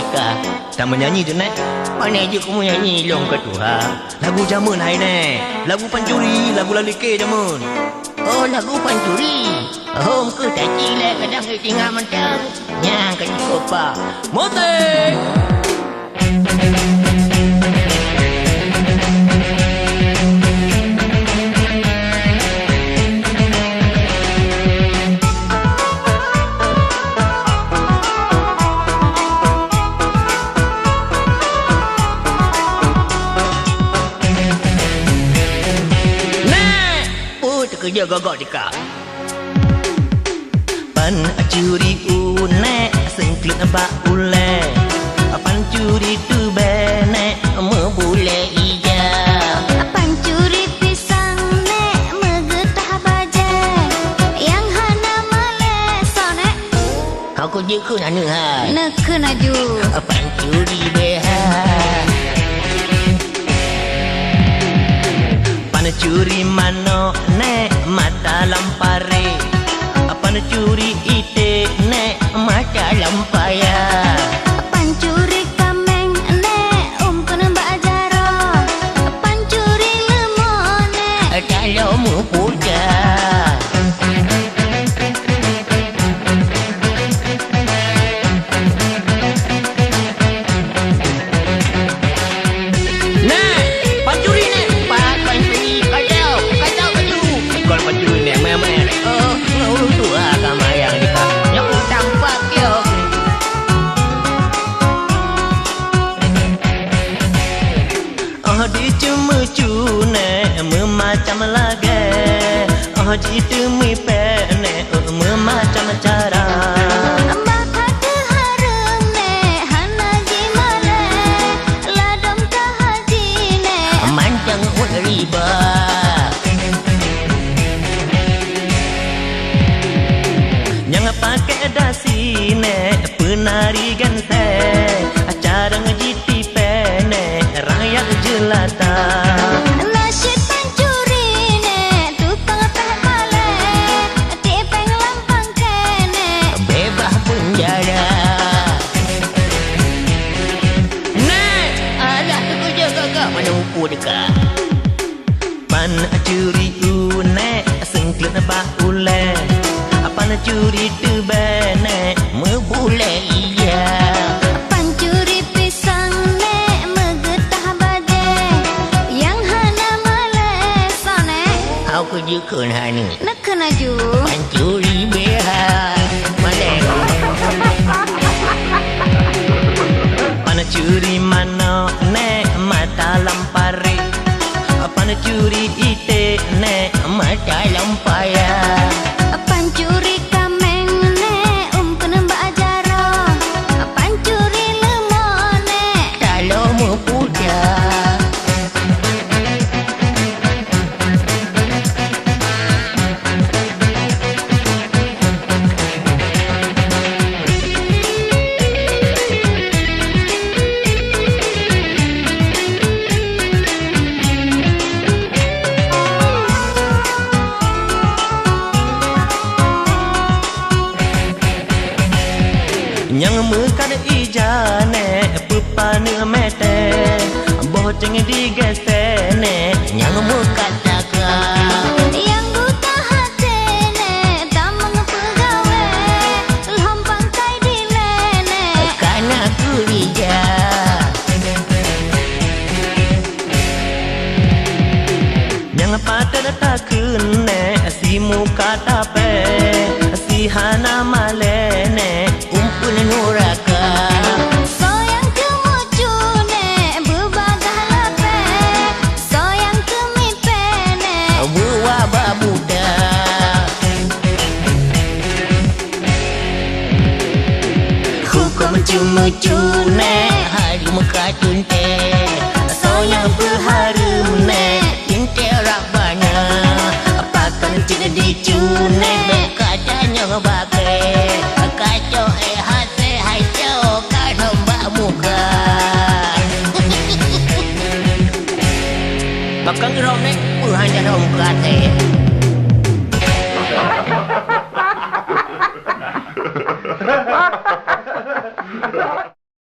Dika. Tak menyanyi tu nak? Mana je kau menyanyi long kedua. Lagu jamun hai ne. Lagu pancuri, lagu lalike jamun. Oh lagu pancuri. Oh muka tak cilek kadang dia tinggal mentang. Nyang kaki kopa. Motek. Kerja gagak Dika. Pan curi une sengklit ba ule. Pan curi tu bene membule ija. Pan curi pisang ne megetah baja. Yang hana malesone. Kau kerja ke mana hai? Nak kena ju. Pan curi beha. Pan curi mano ne mata lampare. Pan curi ite ne mata lampaya. Pan curi kameng ne kena bajaro. Pan curi lemone. Kalau mu puja. Di cuma cune memacam lagi. Oh jitu mi pene memacam cara. Bakal keharum ne hana jimale. Ladom kahaji ne mancang riba. Yang pakai dasi ne penari gante. Acara ngejiti pene rakyat jelata. Nasyid pancuri ne tukang peh male. Tipeng lampang kene Bebas penjara. Nek, alah tu kerja gagak mana ukur dekat. Pan curi une sengklit ba ule. Pan curi tu bene membule iya. pancuri pisang ne megetah baja. Yang hana malesone. Kau kerja ke hari ni? Nak kena ju. Pancuri beha. Mana? Pan curi mana ne mata lampare. Pan curi ite ne mata lampaya. Pancuri kameng ne kena bajaro. Pancuri lemone. Kalau mu puja. Yang mekan ijane pupane mete. Boh ceng digesene yang mekan taka. Yang buta hati ne tamang pegawe. Lompang kai dilene. Kana kurija. Yang patah takun ne si muka tape. Si hana malene umpul nuraka. Soyang kemucu ne berbagah lape. Soyang kemipe ne Buah babuda. Hukum cuma-cu ne hari muka tunte. Soyang berharum ne tinte rabana. Apakan tidak dicune katanya bagai. Kacau hati hacau kan mbak muka. Bakang rom ne hanya rom kate.